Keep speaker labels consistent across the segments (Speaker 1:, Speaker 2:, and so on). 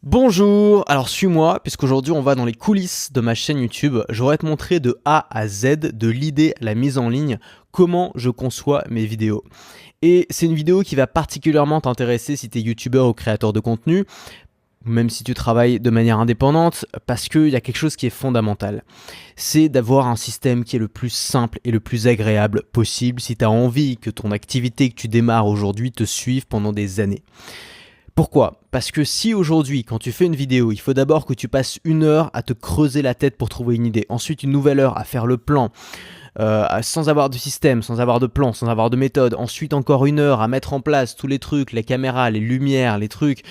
Speaker 1: Bonjour, alors suis-moi, puisqu'aujourd'hui on va dans les coulisses de ma chaîne YouTube. Je vais te montrer de A à Z, de l'idée à la mise en ligne, comment je conçois mes vidéos. Et c'est une vidéo qui va particulièrement t'intéresser si tu es youtubeur ou créateur de contenu, même si tu travailles de manière indépendante, parce qu'il y a quelque chose qui est fondamental. C'est d'avoir un système qui est le plus simple et le plus agréable possible si tu as envie que ton activité que tu démarres aujourd'hui te suive pendant des années. Pourquoi? Parce que si aujourd'hui, quand tu fais une vidéo, il faut d'abord que tu passes 1 heure à te creuser la tête pour trouver une idée, ensuite une nouvelle heure à faire le plan, sans avoir de système, sans avoir de plan, sans avoir de méthode, ensuite encore 1 heure à mettre en place tous les trucs, les caméras, les lumières, les trucs,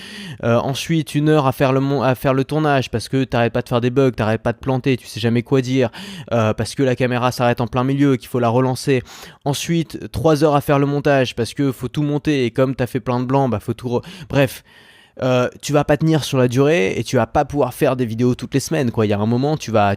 Speaker 1: ensuite 1 heure à faire le tournage parce que t'arrêtes pas de faire des bugs, t'arrêtes pas de planter, tu sais jamais quoi dire, parce que la caméra s'arrête en plein milieu, qu'il faut la relancer, ensuite 3 heures à faire le montage parce que faut tout monter et comme t'as fait plein de blancs, bah faut tout bref. Tu vas pas tenir sur la durée et tu vas pas pouvoir faire des vidéos toutes les semaines, quoi. Il y a un moment, tu vas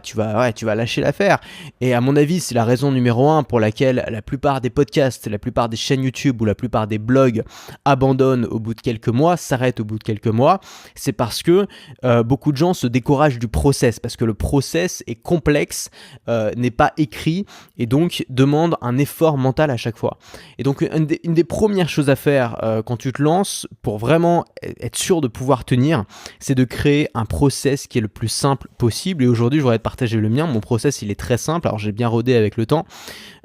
Speaker 1: lâcher l'affaire. Et à mon avis, c'est la raison numéro 1 pour laquelle la plupart des podcasts, la plupart des chaînes YouTube ou la plupart des blogs abandonnent au bout de quelques mois, s'arrêtent au bout de quelques mois. C'est parce que beaucoup de gens se découragent du process, parce que le process est complexe, n'est pas écrit et donc demande un effort mental à chaque fois. Et donc une des premières choses à faire quand tu te lances pour vraiment être sûr de pouvoir tenir, c'est de créer un process qui est le plus simple possible. Et aujourd'hui, je voudrais te partager le mien. Mon process, il est très simple. Alors, j'ai bien rodé avec le temps.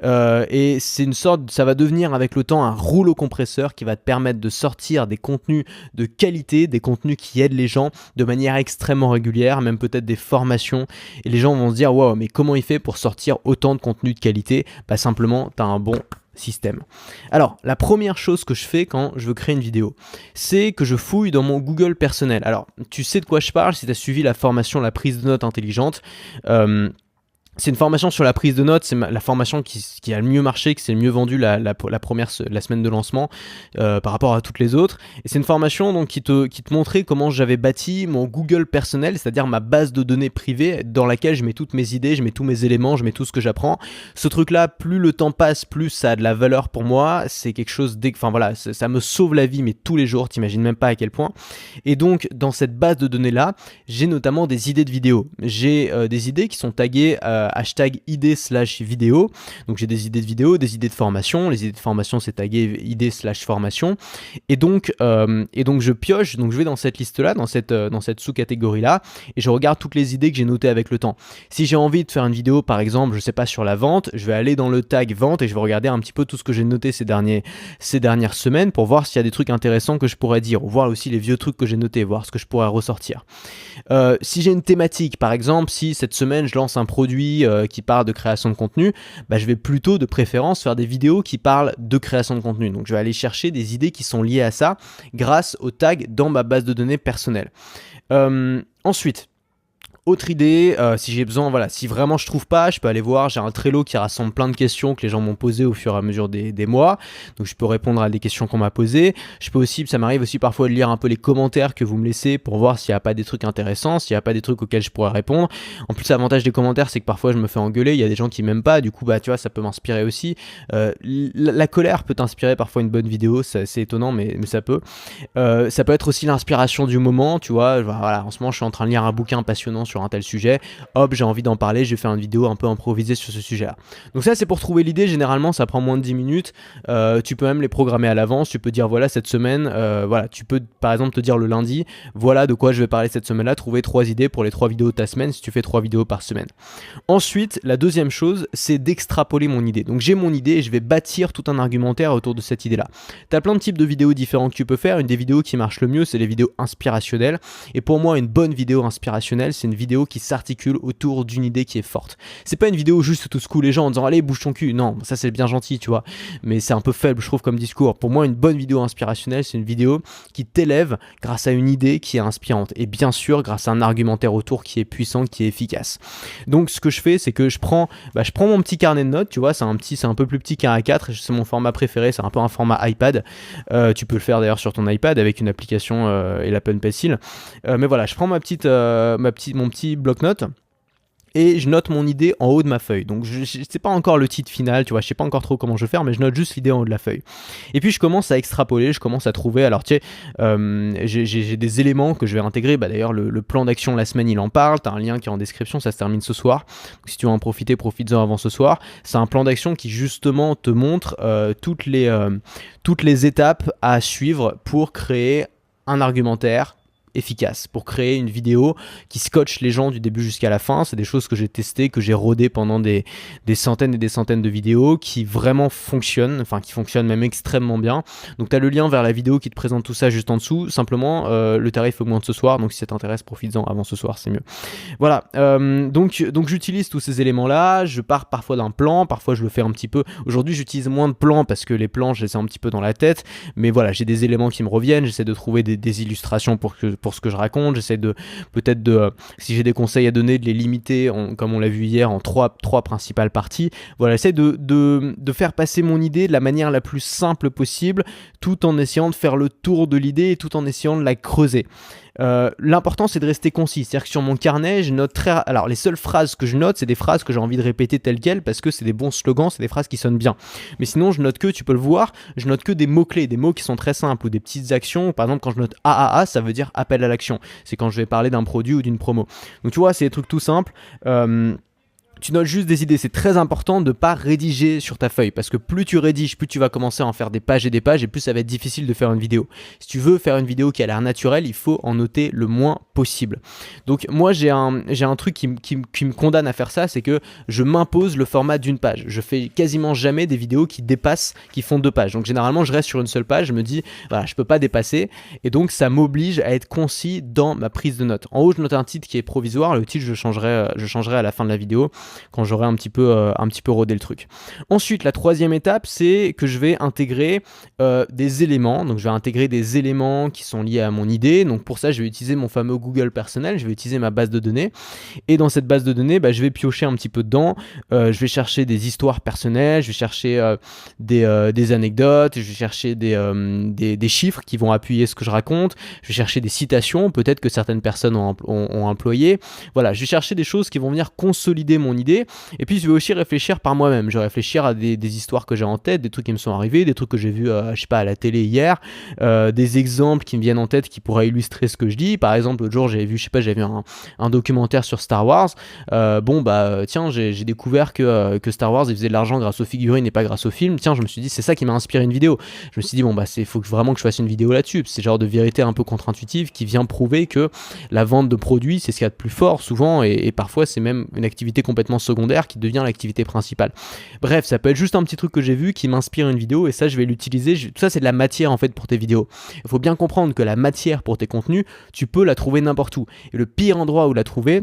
Speaker 1: Et c'est une sorte, ça va devenir avec le temps un rouleau compresseur qui va te permettre de sortir des contenus de qualité, des contenus qui aident les gens de manière extrêmement régulière, même peut-être des formations. Et les gens vont se dire, wow, mais comment il fait pour sortir autant de contenu de qualité? Bah, simplement, tu as un bon système. Alors, la première chose que je fais quand je veux créer une vidéo, c'est que je fouille dans mon Google personnel. Alors, tu sais de quoi je parle si tu as suivi la formation La prise de notes intelligente. C'est une formation sur la prise de notes, c'est la formation qui a le mieux marché, qui s'est le mieux vendue la semaine de lancement par rapport à toutes les autres. Et c'est une formation donc qui te montrait comment j'avais bâti mon Google personnel, c'est-à-dire ma base de données privée dans laquelle je mets toutes mes idées, je mets tous mes éléments, je mets tout ce que j'apprends. Ce truc-là, plus le temps passe, plus ça a de la valeur pour moi. C'est quelque chose, enfin voilà, ça me sauve la vie, mais tous les jours, t'imagines même pas à quel point. Et donc dans cette base de données-là, j'ai notamment des idées de vidéos. J'ai des idées qui sont taguées hashtag idée/vidéo. Donc j'ai des idées de vidéo, des idées de formation. Les idées de formation, c'est tagué idée/formation. Et donc je pioche, donc je vais dans cette liste-là, dans cette sous-catégorie-là, et je regarde toutes les idées que j'ai notées avec le temps. Si j'ai envie de faire une vidéo, par exemple, je sais pas, sur la vente, je vais aller dans le tag vente et je vais regarder un petit peu tout ce que j'ai noté ces dernières semaines pour voir s'il y a des trucs intéressants que je pourrais dire, ou voir aussi les vieux trucs que j'ai notés, voir ce que je pourrais ressortir. Si j'ai une thématique, par exemple, si cette semaine je lance un produit qui parle de création de contenu, bah, je vais plutôt de préférence faire des vidéos qui parlent de création de contenu. Donc je vais aller chercher des idées qui sont liées à ça grâce aux tags dans ma base de données personnelle. Ensuite, autre idée, si j'ai besoin, voilà, si vraiment je trouve pas, je peux aller voir, j'ai un Trello qui rassemble plein de questions que les gens m'ont posées au fur et à mesure des mois, donc je peux répondre à des questions qu'on m'a posées. Je peux aussi, ça m'arrive aussi parfois de lire un peu les commentaires que vous me laissez pour voir s'il n'y a pas des trucs intéressants, s'il n'y a pas des trucs auxquels je pourrais répondre. En plus, l'avantage des commentaires, c'est que parfois je me fais engueuler, il y a des gens qui m'aiment pas, du coup, bah tu vois, ça peut m'inspirer aussi. La colère peut t'inspirer parfois une bonne vidéo, c'est étonnant, mais ça peut. Ça peut être aussi l'inspiration du moment, tu vois, voilà, en ce moment je suis en train de lire un bouquin passionnant sur un tel sujet, hop, j'ai envie d'en parler, je vais faire une vidéo un peu improvisée sur ce sujet-là. Donc ça, c'est pour trouver l'idée, généralement ça prend moins de 10 minutes, tu peux même les programmer à l'avance, tu peux dire voilà, cette semaine, voilà, tu peux par exemple te dire le lundi, voilà de quoi je vais parler cette semaine-là, trouver 3 idées pour les 3 vidéos de ta semaine si tu fais 3 vidéos par semaine. Ensuite, la deuxième chose, c'est d'extrapoler mon idée. Donc j'ai mon idée et je vais bâtir tout un argumentaire autour de cette idée-là. Tu as plein de types de vidéos différents que tu peux faire, une des vidéos qui marche le mieux, c'est les vidéos inspirationnelles, et pour moi, une bonne vidéo inspirationnelle, c'est une vidéo qui s'articule autour d'une idée qui est forte. C'est pas une vidéo juste tout secouer les gens en disant allez bouge ton cul, non, ça c'est bien gentil, tu vois, mais c'est un peu faible je trouve comme discours. Pour moi, une bonne vidéo inspirationnelle, c'est une vidéo qui t'élève grâce à une idée qui est inspirante et bien sûr grâce à un argumentaire autour qui est puissant, qui est efficace. Donc ce que je fais, c'est que je prends mon petit carnet de notes, tu vois, c'est un peu plus petit qu'un A4, c'est mon format préféré, c'est un peu un format iPad. Tu peux le faire d'ailleurs sur ton iPad avec une application et l'Apple Pencil. Mais voilà, je prends mon petit bloc-notes et je note mon idée en haut de ma feuille. Donc je sais pas encore le titre final, tu vois, je sais pas encore trop comment je vais faire, mais je note juste l'idée en haut de la feuille. Et puis je commence à extrapoler, je commence à trouver, alors tu sais, j'ai des éléments que je vais intégrer, d'ailleurs le plan d'action de la semaine il en parle, t'as un lien qui est en description, ça se termine ce soir, donc si tu veux en profiter, profites-en avant ce soir. C'est un plan d'action qui justement te montre toutes les étapes à suivre pour créer un argumentaire efficace, pour créer une vidéo qui scotche les gens du début jusqu'à la fin. C'est des choses que j'ai testées, que j'ai rodées pendant des centaines et des centaines de vidéos qui vraiment fonctionnent, enfin qui fonctionnent même extrêmement bien. Donc tu as le lien vers la vidéo qui te présente tout ça juste en dessous. Simplement, le tarif augmente ce soir, donc si ça t'intéresse, profites-en avant ce soir, c'est mieux. Voilà, donc j'utilise tous ces éléments-là, je pars parfois d'un plan, parfois je le fais un petit peu. Aujourd'hui, j'utilise moins de plans parce que les plans, je les ai un petit peu dans la tête, mais voilà, j'ai des éléments qui me reviennent, j'essaie de trouver des illustrations pour ce que je raconte, j'essaie si j'ai des conseils à donner, de les limiter, comme on l'a vu hier, en trois principales parties. Voilà, j'essaie de faire passer mon idée de la manière la plus simple possible, tout en essayant de faire le tour de l'idée et tout en essayant de la creuser. L'important c'est de rester concis, c'est-à-dire que sur mon carnet je note alors les seules phrases que je note c'est des phrases que j'ai envie de répéter telles quelles parce que c'est des bons slogans, c'est des phrases qui sonnent bien, mais sinon je note que, tu peux le voir, je note que des mots-clés, des mots qui sont très simples ou des petites actions. Par exemple quand je note AAA ça veut dire appel à l'action, c'est quand je vais parler d'un produit ou d'une promo, donc tu vois c'est des trucs tout simples. Tu notes juste des idées, c'est très important de ne pas rédiger sur ta feuille parce que plus tu rédiges, plus tu vas commencer à en faire des pages et plus ça va être difficile de faire une vidéo. Si tu veux faire une vidéo qui a l'air naturelle, il faut en noter le moins possible. Donc moi j'ai un truc qui me condamne à faire ça, c'est que je m'impose le format d'une page. Je fais quasiment jamais des vidéos qui font 2 pages. Donc généralement je reste sur une seule page, je me dis voilà je peux pas dépasser et donc ça m'oblige à être concis dans ma prise de notes. En haut je note un titre qui est provisoire, le titre je changerai à la fin de la vidéo quand j'aurai un petit peu rodé le truc. Ensuite, la troisième étape, c'est que je vais intégrer des éléments. Donc, je vais intégrer des éléments qui sont liés à mon idée. Donc, pour ça, je vais utiliser mon fameux Google personnel. Je vais utiliser ma base de données. Et dans cette base de données, je vais piocher un petit peu dedans. Je vais chercher des histoires personnelles. Je vais chercher des anecdotes. Je vais chercher des chiffres qui vont appuyer ce que je raconte. Je vais chercher des citations, peut-être que certaines personnes ont employé. Voilà, je vais chercher des choses qui vont venir consolider mon idée, et puis je vais aussi réfléchir par moi-même. Je vais réfléchir à des histoires que j'ai en tête, des trucs qui me sont arrivés, des trucs que j'ai vus je sais pas, à la télé hier, des exemples qui me viennent en tête qui pourraient illustrer ce que je dis. Par exemple, l'autre jour j'avais vu un documentaire sur Star Wars. Tiens, j'ai découvert que Star Wars il faisait de l'argent grâce aux figurines et pas grâce aux films. Tiens, je me suis dit c'est ça qui m'a inspiré une vidéo. Je me suis dit faut vraiment que je fasse une vidéo là-dessus. C'est genre de vérité un peu contre-intuitive qui vient prouver que la vente de produits c'est ce qu'il y a de plus fort souvent, et parfois c'est même une activité complètement secondaire qui devient l'activité principale. Bref, ça peut être juste un petit truc que j'ai vu qui m'inspire une vidéo, et ça je vais l'utiliser. Tout ça c'est de la matière en fait pour tes vidéos. Il faut bien comprendre que la matière pour tes contenus, tu peux la trouver n'importe où, et le pire endroit où la trouver,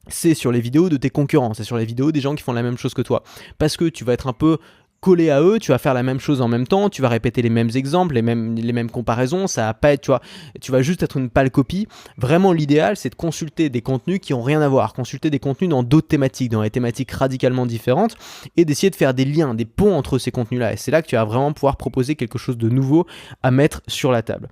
Speaker 1: c'est sur les vidéos de tes concurrents, c'est sur les vidéos des gens qui font la même chose que toi, parce que tu vas être un peu collé à eux, tu vas faire la même chose en même temps, tu vas répéter les mêmes exemples, les mêmes comparaisons, ça va pas être, tu vas juste être une pâle copie. Vraiment l'idéal c'est de consulter des contenus qui ont rien à voir, consulter des contenus dans d'autres thématiques, dans des thématiques radicalement différentes, et d'essayer de faire des liens, des ponts entre ces contenus là, et c'est là que tu vas vraiment pouvoir proposer quelque chose de nouveau à mettre sur la table.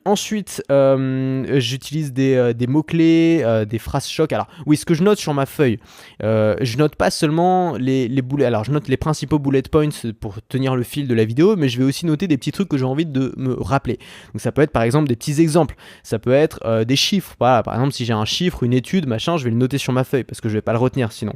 Speaker 1: Ensuite, j'utilise des mots-clés, des phrases chocs. Alors oui, ce que je note sur ma feuille, je note pas seulement les boulets, alors je note les principaux bullet points pour tenir le fil de la vidéo, mais je vais aussi noter des petits trucs que j'ai envie de me rappeler. Donc ça peut être par exemple des petits exemples, ça peut être des chiffres. Voilà, par exemple si j'ai un chiffre, une étude, machin, je vais le noter sur ma feuille parce que je vais pas le retenir sinon.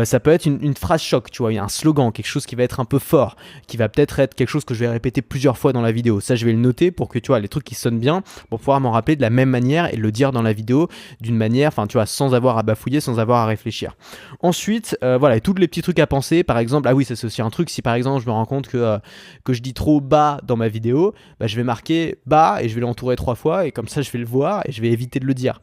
Speaker 1: Ça peut être une phrase choc, tu vois, il y a un slogan, quelque chose qui va être un peu fort, qui va peut-être être quelque chose que je vais répéter plusieurs fois dans la vidéo. Ça je vais le noter pour que tu vois les trucs qui sonnent bien, pour pouvoir m'en rappeler de la même manière et le dire dans la vidéo d'une manière, enfin tu vois, sans avoir à bafouiller, sans avoir à réfléchir. Ensuite, voilà, et tous les petits trucs à penser, par exemple, ah oui, ça c'est aussi un truc, si par exemple je me rends compte que je dis trop bas dans ma vidéo, je vais marquer bas et je vais l'entourer 3 fois, et comme ça je vais le voir et je vais éviter de le dire.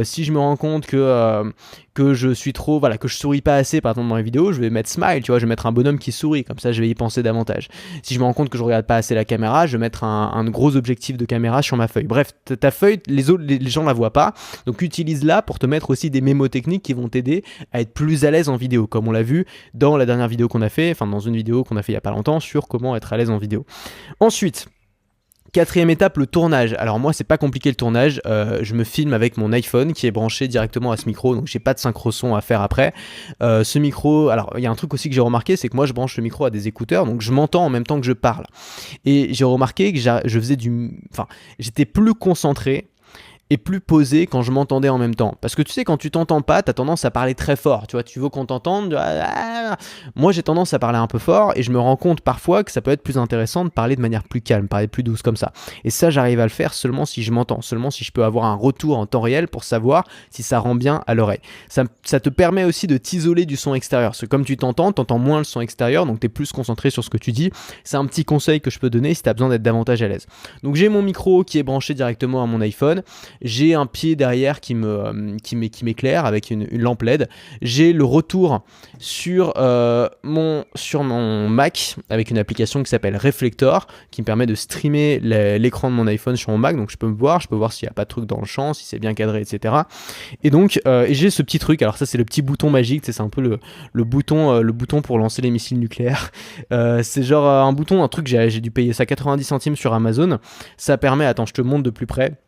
Speaker 1: Si je me rends compte que je suis trop, voilà, que je souris pas assez par exemple dans les vidéos, je vais mettre smile, tu vois, je vais mettre un bonhomme qui sourit, comme ça je vais y penser davantage. Si je me rends compte que je regarde pas assez la caméra, je vais mettre un gros objectif de caméra sur ma feuille. Bref, ta feuille, les gens la voient pas, donc utilise-la pour te mettre aussi des mémos techniques qui vont t'aider à être plus à l'aise en vidéo, comme on l'a vu dans la dernière vidéo qu'on a fait, enfin dans une vidéo qu'on a fait il y a pas longtemps sur comment être à l'aise en vidéo. Ensuite, Quatrième étape, le tournage. Alors moi, c'est pas compliqué le tournage. Je me filme avec mon iPhone qui est branché directement à ce micro, donc j'ai pas de synchro son à faire après. Ce micro, alors il y a un truc aussi que j'ai remarqué, c'est que moi je branche le micro à des écouteurs, donc je m'entends en même temps que je parle. Et j'ai remarqué que j'étais plus concentré et plus posé quand je m'entendais en même temps. Parce que tu sais, quand tu t'entends pas, t'as tendance à parler très fort. Tu vois, tu veux qu'on t'entende. Moi, j'ai tendance à parler un peu fort et je me rends compte parfois que ça peut être plus intéressant de parler de manière plus calme, parler plus douce comme ça. Et ça, j'arrive à le faire seulement si je m'entends, seulement si je peux avoir un retour en temps réel pour savoir si ça rend bien à l'oreille. Ça te permet aussi de t'isoler du son extérieur. Parce que comme tu t'entends moins le son extérieur, donc t'es plus concentré sur ce que tu dis. C'est un petit conseil que je peux donner si t'as besoin d'être davantage à l'aise. Donc j'ai mon micro qui est branché directement à mon iPhone. J'ai un pied derrière qui m'éclaire avec une lampe LED. J'ai le retour sur mon Mac avec une application qui s'appelle Reflector qui me permet de streamer l'écran de mon iPhone sur mon Mac. Donc je peux voir s'il n'y a pas de truc dans le champ, si c'est bien cadré, etc. Et donc j'ai ce petit truc. Alors ça, c'est le petit bouton magique. C'est un peu le bouton pour lancer les missiles nucléaires. C'est genre un truc, j'ai dû payer ça 90 centimes sur Amazon. Ça permet, attends, je te montre de plus près.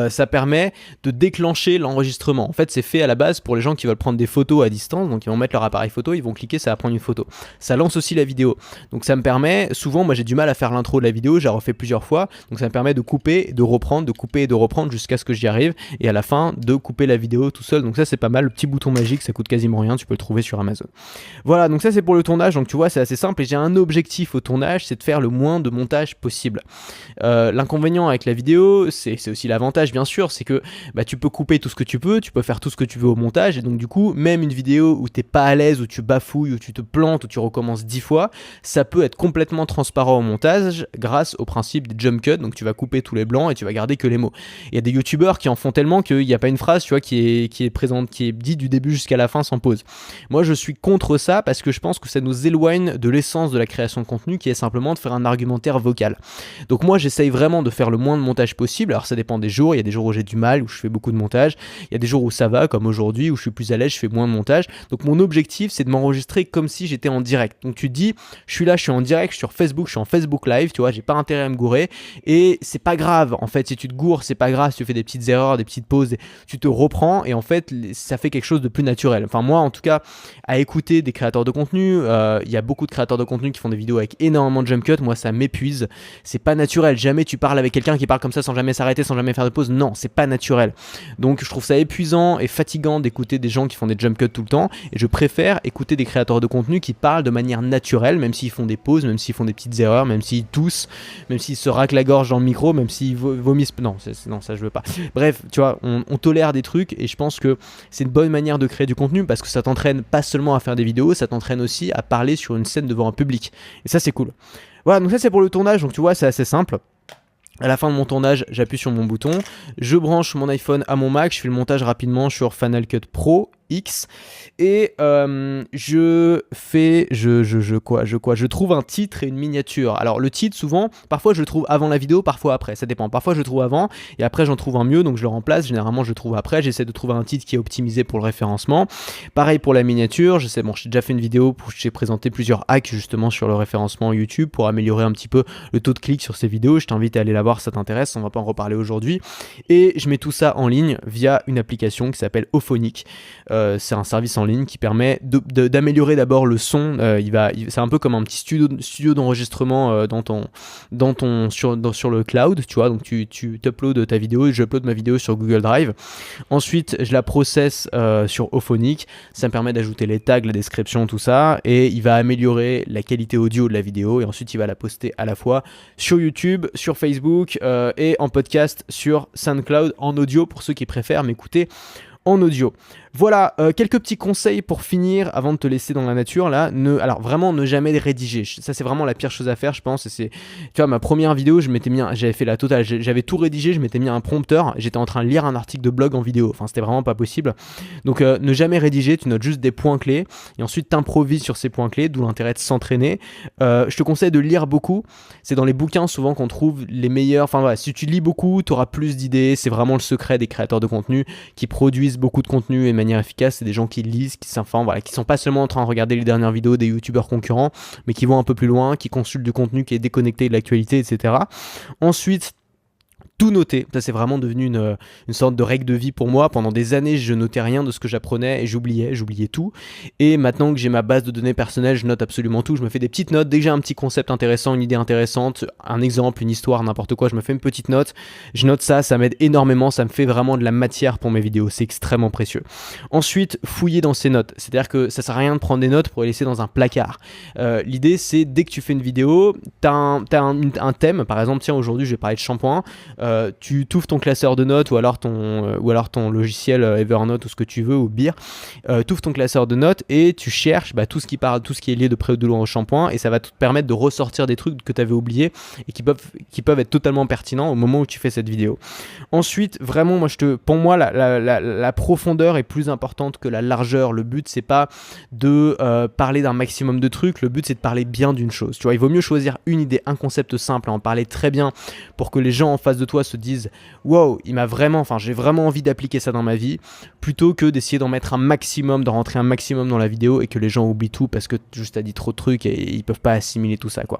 Speaker 1: Ça permet de déclencher l'enregistrement. En fait, c'est fait à la base pour les gens qui veulent prendre des photos à distance. Donc, ils vont mettre leur appareil photo, ils vont cliquer, ça va prendre une photo. Ça lance aussi la vidéo. Donc, ça me permet, souvent, moi j'ai du mal à faire l'intro de la vidéo, j'ai refait plusieurs fois. Donc, ça me permet de couper, de reprendre, de couper et de reprendre jusqu'à ce que j'y arrive. Et à la fin, de couper la vidéo tout seul. Donc, ça, c'est pas mal. Le petit bouton magique, ça coûte quasiment rien. Tu peux le trouver sur Amazon. Voilà, donc ça, c'est pour le tournage. Donc, tu vois, c'est assez simple. Et j'ai un objectif au tournage, c'est de faire le moins de montage possible. L'inconvénient avec la vidéo, c'est aussi l'avantage, bien sûr, c'est que tu peux couper tout ce que tu peux faire tout ce que tu veux au montage, et donc du coup, même une vidéo où t'es pas à l'aise, où tu bafouilles, où tu te plantes, où tu recommences 10 fois, ça peut être complètement transparent au montage grâce au principe des jump cuts. Donc tu vas couper tous les blancs et tu vas garder que les mots. Il y a des youtubeurs qui en font tellement qu'il n'y a pas une phrase, tu vois, qui est présente, qui est dite du début jusqu'à la fin sans pause. Moi, je suis contre ça parce que je pense que ça nous éloigne de l'essence de la création de contenu, qui est simplement de faire un argumentaire vocal. Donc moi, j'essaye vraiment de faire le moins de montage possible. Alors ça dépend des jours. Il y a des jours où j'ai du mal, où je fais beaucoup de montage. Il y a des jours où ça va, comme aujourd'hui, où je suis plus à l'aise, je fais moins de montage. Donc mon objectif, c'est de m'enregistrer comme si j'étais en direct. Donc tu te dis, je suis là, je suis en direct, je suis sur Facebook, je suis en Facebook Live, tu vois, j'ai pas intérêt à me gourer. Et c'est pas grave, en fait, si tu te goures, c'est pas grave, si tu fais des petites erreurs, des petites pauses, tu te reprends et en fait, ça fait quelque chose de plus naturel. Enfin moi, en tout cas, à écouter des créateurs de contenu, il y a beaucoup de créateurs de contenu qui font des vidéos avec énormément de jump cut. Moi, ça m'épuise. C'est pas naturel. Jamais tu parles avec quelqu'un qui parle comme ça sans jamais s'arrêter, sans jamais faire de pause. Non, c'est pas naturel. Donc je trouve ça épuisant et fatigant d'écouter des gens qui font des jump cuts tout le temps, et je préfère écouter des créateurs de contenu qui parlent de manière naturelle, même s'ils font des pauses, même s'ils font des petites erreurs, même s'ils toussent, même s'ils se raclent la gorge dans le micro, même s'ils vomissent. Non, ça je veux pas. Bref, tu vois, on tolère des trucs, et je pense que c'est une bonne manière de créer du contenu parce que ça t'entraîne pas seulement à faire des vidéos, ça t'entraîne aussi à parler sur une scène devant un public. Et ça, c'est cool. Voilà, donc ça c'est pour le tournage. Donc tu vois, c'est assez simple. À la fin de mon tournage, j'appuie sur mon bouton, je branche mon iPhone à mon Mac, je fais le montage rapidement sur Final Cut Pro X, et je trouve un titre et une miniature. Alors le titre, souvent, parfois je le trouve avant la vidéo, parfois après, ça dépend. Parfois je le trouve avant et après j'en trouve un mieux, donc je le remplace. Généralement je le trouve après, j'essaie de trouver un titre qui est optimisé pour le référencement. Pareil pour la miniature, j'ai déjà fait une vidéo où j'ai présenté plusieurs hacks justement sur le référencement YouTube pour améliorer un petit peu le taux de clic sur ces vidéos. Je t'invite à aller la voir si ça t'intéresse, on va pas en reparler aujourd'hui. Et je mets tout ça en ligne via une application qui s'appelle Auphonic. C'est un service en ligne qui permet d'améliorer d'abord le son. C'est un peu comme un petit studio d'enregistrement sur le cloud, tu vois. Donc tu uploads ta vidéo et j'upload ma vidéo sur Google Drive. Ensuite, je la processe sur Auphonic. Ça me permet d'ajouter les tags, la description, tout ça, et il va améliorer la qualité audio de la vidéo. Et ensuite, il va la poster à la fois sur YouTube, sur Facebook et en podcast sur SoundCloud en audio pour ceux qui préfèrent m'écouter en audio. Voilà, quelques petits conseils pour finir avant de te laisser dans la nature là. Alors vraiment, ne jamais rédiger. Ça, c'est vraiment la pire chose à faire, je pense. Tu vois, ma première vidéo, j'avais fait la totale. J'avais tout rédigé, je m'étais mis un prompteur. J'étais en train de lire un article de blog en vidéo. Enfin, c'était vraiment pas possible. Donc, ne jamais rédiger. Tu notes juste des points clés et ensuite t'improvises sur ces points clés. D'où l'intérêt de s'entraîner. Je te conseille de lire beaucoup. C'est dans les bouquins souvent qu'on trouve les meilleurs. Enfin voilà, si tu lis beaucoup, tu auras plus d'idées. C'est vraiment le secret des créateurs de contenu qui produisent produisent beaucoup de contenu et de manière efficace, c'est des gens qui lisent, qui s'informent, voilà, qui sont pas seulement en train de regarder les dernières vidéos des youtubeurs concurrents, mais qui vont un peu plus loin, qui consultent du contenu qui est déconnecté de l'actualité, etc. Ensuite, tout noter, ça c'est vraiment devenu une sorte de règle de vie pour moi. Pendant des années, je notais rien de ce que j'apprenais et j'oubliais tout. Et maintenant que j'ai ma base de données personnelle, je note absolument tout. Je me fais des petites notes. Dès que j'ai un petit concept intéressant, une idée intéressante, un exemple, une histoire, n'importe quoi, je me fais une petite note. Je note ça, ça m'aide énormément. Ça me fait vraiment de la matière pour mes vidéos. C'est extrêmement précieux. Ensuite, fouiller dans ces notes. C'est-à-dire que ça sert à rien de prendre des notes pour les laisser dans un placard. L'idée, c'est dès que tu fais une vidéo, t'as un thème. Par exemple, tiens, aujourd'hui, je vais parler de shampoing. Tu t'ouvres ton classeur de notes ou alors ton logiciel Evernote ou ce que tu veux ou Beer, t'ouvres ton classeur de notes et tu cherches tout ce qui est lié de près ou de loin au shampoing, et ça va te permettre de ressortir des trucs que tu avais oubliés et qui peuvent être totalement pertinents au moment où tu fais cette vidéo. Ensuite, vraiment, pour moi, la profondeur est plus importante que la largeur. Le but, c'est pas de parler d'un maximum de trucs, le but c'est de parler bien d'une chose. Tu vois, il vaut mieux choisir une idée, un concept simple, et en parler très bien pour que les gens en face de toi se disent wow, j'ai vraiment envie d'appliquer ça dans ma vie, plutôt que d'essayer d'en mettre un maximum, de rentrer un maximum dans la vidéo et que les gens oublient tout parce que juste t'as dit trop de trucs et ils peuvent pas assimiler tout ça, quoi.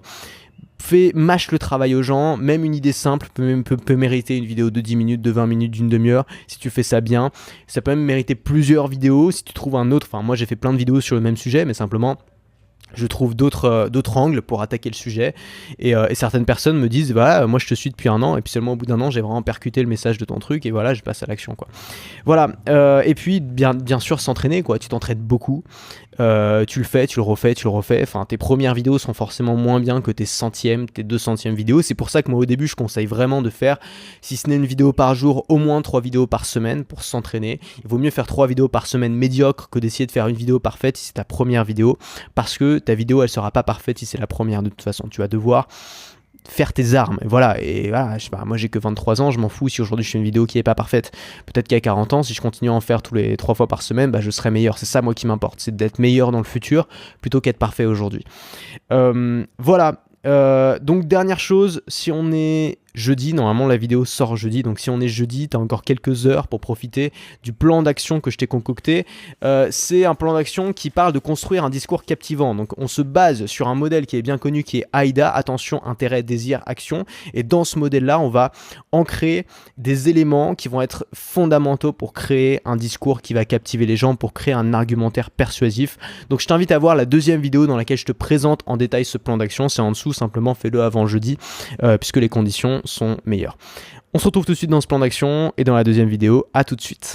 Speaker 1: Mâche le travail aux gens. Même une idée simple peut mériter une vidéo de 10 minutes, de 20 minutes, d'une demi-heure. Si tu fais ça bien, ça peut même mériter plusieurs vidéos. Si tu trouves un autre, moi j'ai fait plein de vidéos sur le même sujet, mais simplement je trouve d'autres angles pour attaquer le sujet, et certaines personnes me disent moi je te suis depuis un an, et puis seulement au bout d'un an j'ai vraiment percuté le message de ton truc, et voilà, je passe à l'action, quoi. Voilà. Et puis bien sûr s'entraîner, quoi. Tu t'entraînes beaucoup, tu le fais, tu le refais. Enfin, tes premières vidéos sont forcément moins bien que tes 200e vidéos. C'est pour ça que moi au début je conseille vraiment de faire, si ce n'est une vidéo par jour, au moins 3 vidéos par semaine pour s'entraîner. Il vaut mieux faire 3 vidéos par semaine médiocres que d'essayer de faire une vidéo parfaite si c'est ta première vidéo, parce que ta vidéo elle sera pas parfaite si c'est la première. De toute façon, tu vas devoir faire tes armes, et voilà, je sais pas, moi j'ai que 23 ans, je m'en fous si aujourd'hui je fais une vidéo qui est pas parfaite. Peut-être qu'à 40 ans, si je continue à en faire tous les 3 fois par semaine, je serai meilleur. C'est ça moi qui m'importe, c'est d'être meilleur dans le futur plutôt qu'être parfait aujourd'hui. Voilà. Donc dernière chose, si on est jeudi, normalement la vidéo sort jeudi, donc si on est jeudi, tu as encore quelques heures pour profiter du plan d'action que je t'ai concocté. C'est un plan d'action qui parle de construire un discours captivant. Donc on se base sur un modèle qui est bien connu, qui est AIDA, attention, intérêt, désir, action, et dans ce modèle-là, on va ancrer des éléments qui vont être fondamentaux pour créer un discours qui va captiver les gens, pour créer un argumentaire persuasif. Donc je t'invite à voir la deuxième vidéo dans laquelle je te présente en détail ce plan d'action. C'est en dessous, simplement fais-le avant jeudi, puisque les conditions sont meilleures. On se retrouve tout de suite dans ce plan d'action et dans la deuxième vidéo. À tout de suite.